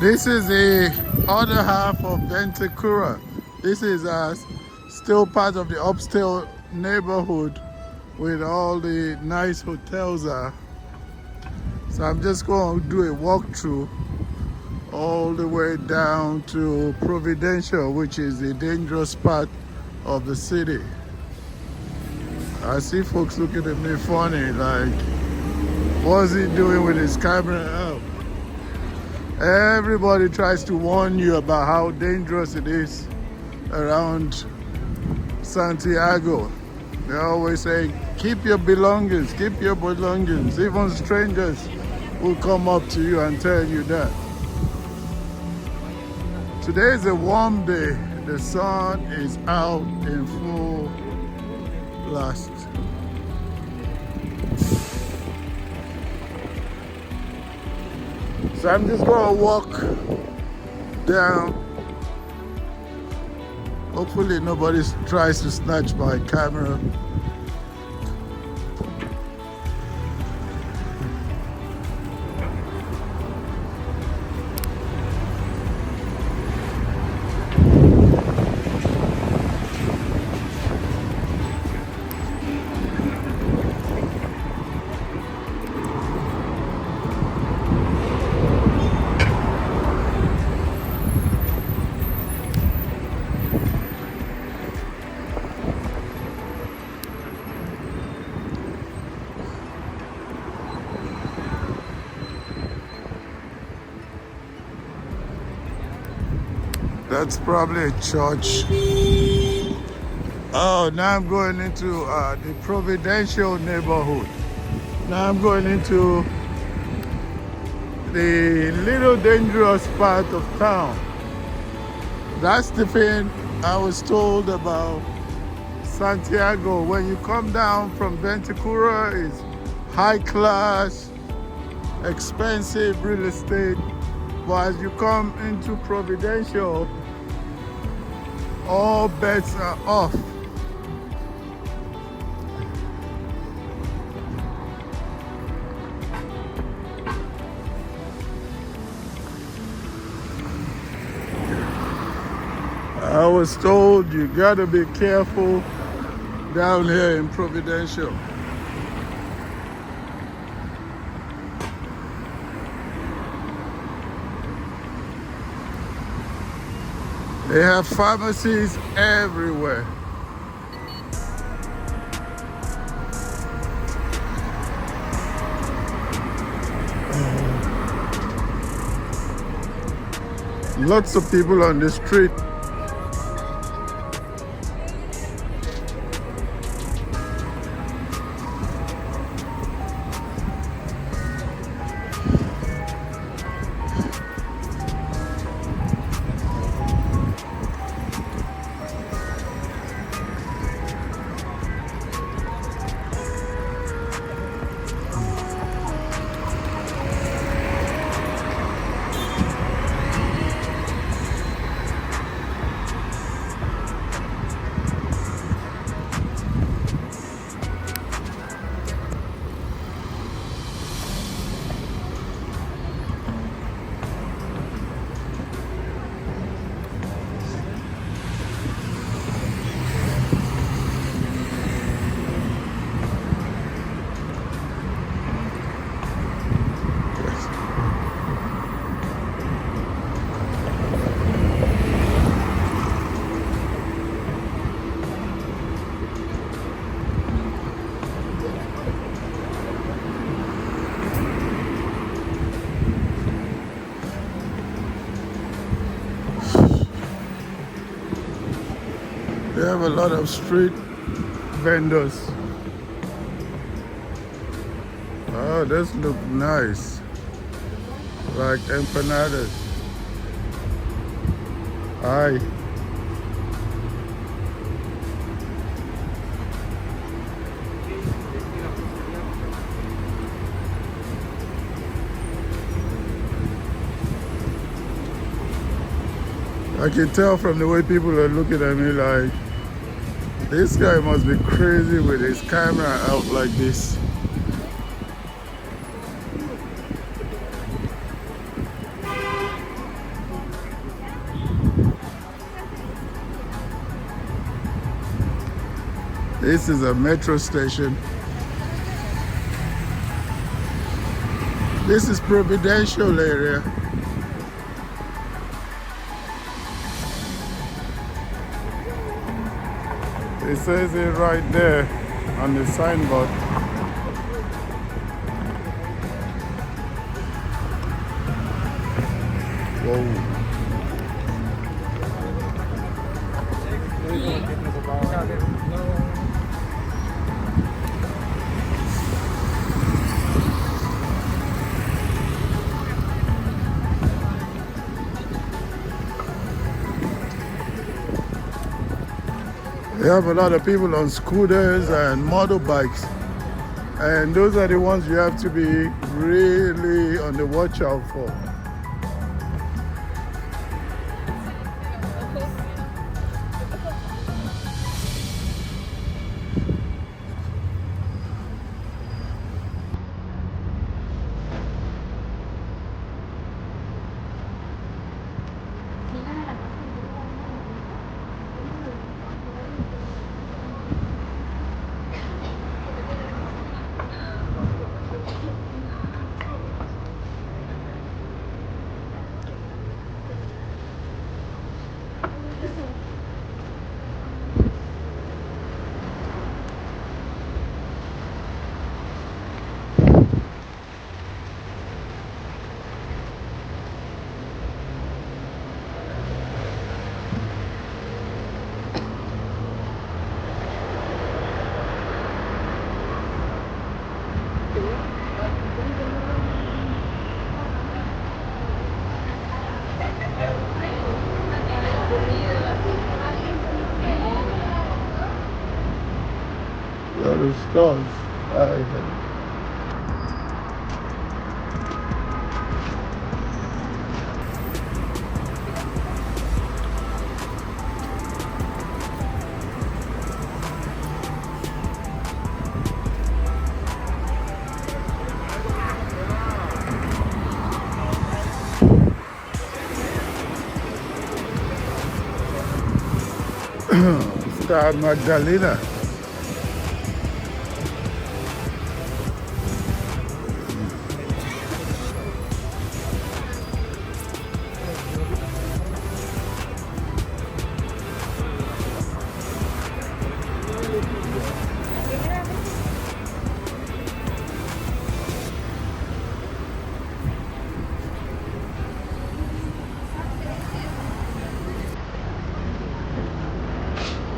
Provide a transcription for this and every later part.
This is the other half of Vitacura. This is still part of the upscale neighborhood with all the nice hotels are. So I'm just going to do a walkthrough all the way down to Providencia, which is the dangerous part of the city. I see folks looking at me funny, like, what's he doing with his camera out? Everybody tries to warn you about how dangerous it is around Santiago. They always say, keep your belongings, keep your belongings. Even strangers will come up to you and tell you that. Today is a warm day. The sun is out in full blast. So I'm just gonna walk down. Hopefully nobody tries to snatch my camera. That's probably a church. Oh, now I'm going into the Providencial neighborhood. Now I'm going into the little dangerous part of town. That's the thing I was told about Santiago. When you come down from Vitacura, it's high class, expensive real estate. But as you come into Providencial, all bets are off. I was told you gotta be careful down here in Providencial. They have pharmacies everywhere. Lots of people on the street. They have a lot of street vendors. Oh, this looks nice. Like empanadas. Hi. I can tell from the way people are looking at me like, this guy must be crazy with his camera out like this. This is a metro station. This is Providencial area. It says it right there on the signboard. Whoa. We have a lot of people on scooters and motorbikes, and those are the ones you have to be really on the watch out for. A lot of stores. Star Magdalena.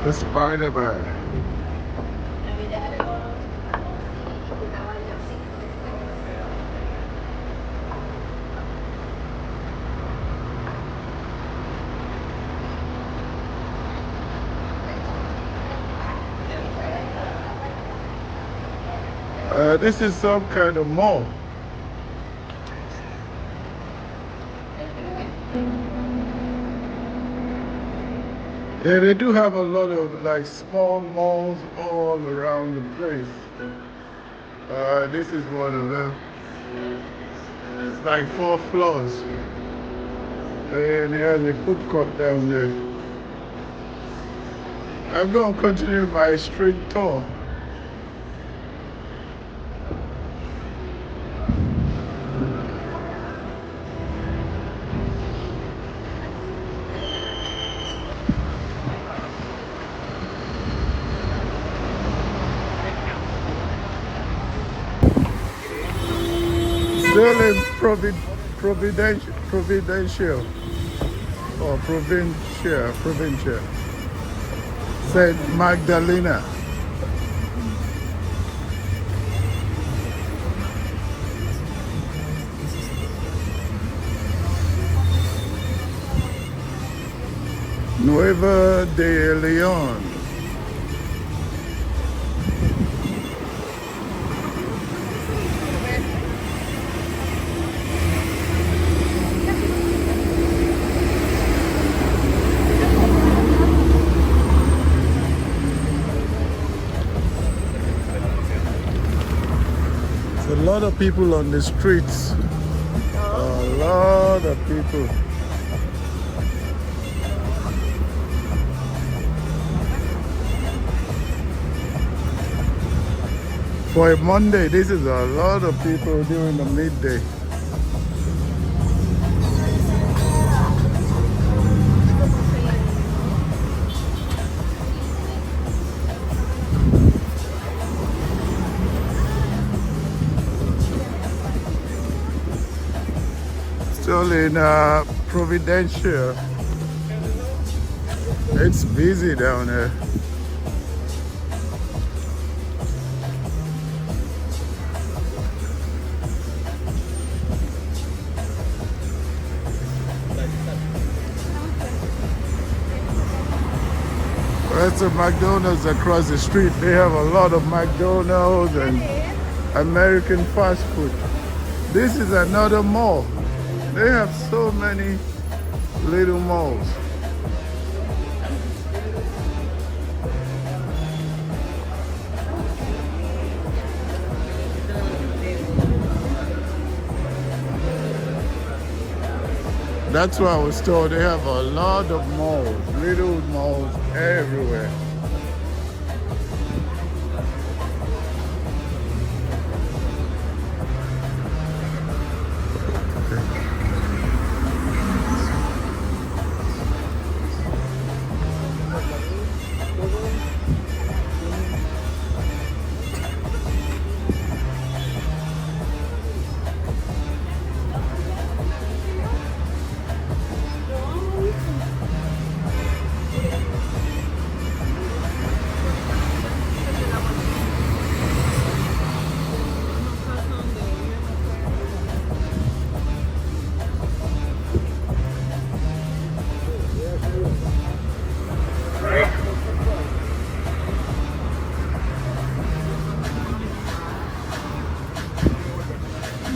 The Spider-Man. This is some kind of mall. Yeah, they do have a lot of like small malls all around the place. This is one of them. It's like 4 floors. And there's a food court down there. I'm going to continue my street tour. Still in Providencial or Provincia, Saint Magdalena. Nueva de Leon. A lot of people on the streets. A lot of people. For a Monday, this is a lot of people during the midday. Still in Providencia. It's busy down there. That's a McDonald's across the street. They have a lot of McDonald's and American fast food. This is another mall. They have so many little malls. That's why I was told they have a lot of malls, little malls everywhere.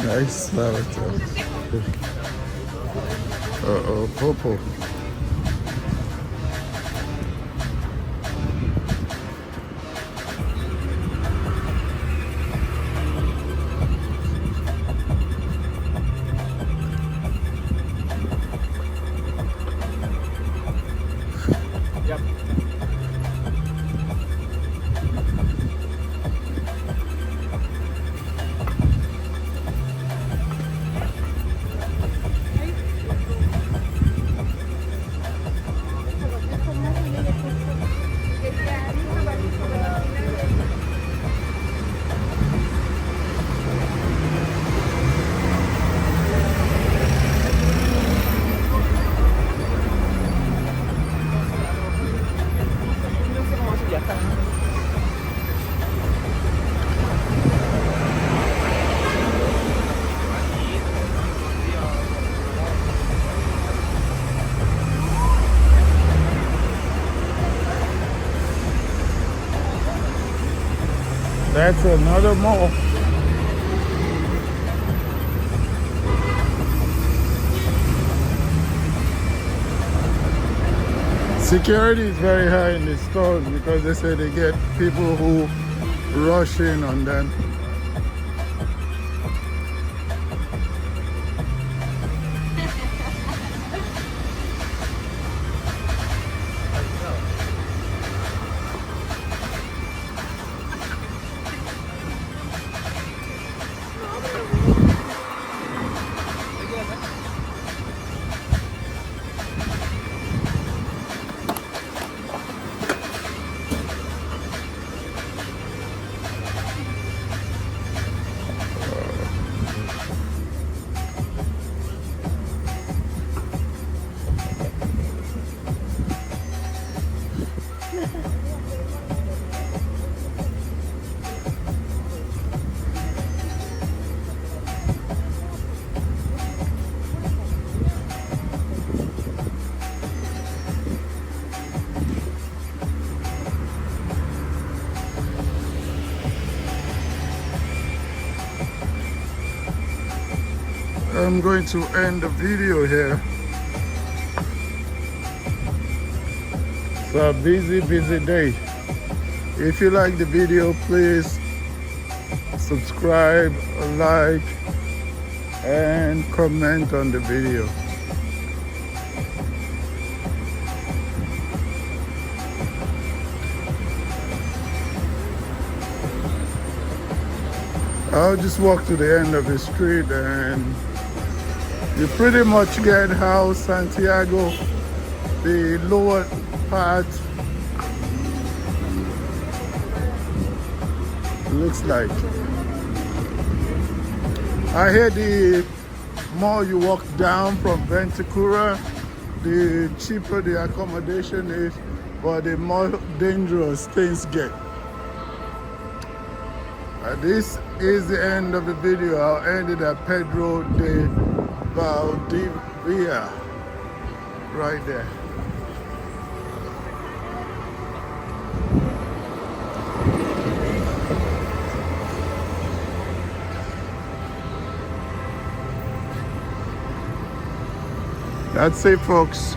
Nice flower top. Uh-oh, purple. That's another mall. Security is very high in the stores because they say they get people who rush in on them. I'm going to end the video here. It's a busy day. If you like the video, please subscribe, like, and comment on the video. I'll just walk to the end of the street and you pretty much get how Santiago, the lower part, looks like. I hear the more you walk down from Vitacura, the cheaper the accommodation is, but the more dangerous things get. This is the end of the video. I'll end it at Pedro de Valdivia, right there. That's it, folks.